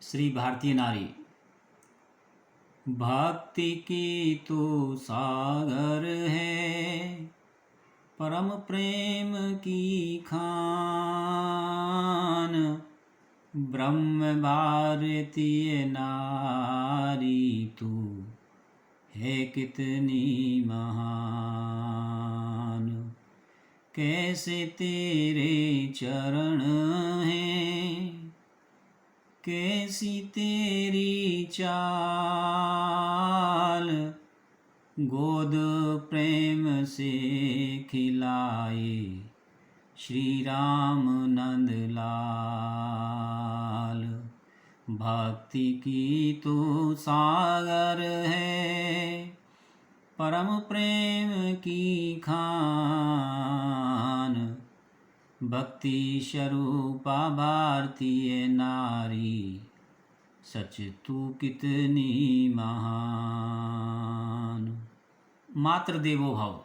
श्री भारतीय नारी। भक्ति की तो सागर है, परम प्रेम की खान। ब्रह्म भारतीय नारी तू है कितनी महान। कैसे तेरे चरण हैं, कैसी तेरी चाल। गोद प्रेम से खिलाए श्री राम नंदलाल। भक्ति की तो सागर है, परम प्रेम की खान। भक्ति स्वरूपा भारतीय नारी, सच तू कितनी महान। मातृ देवो भव।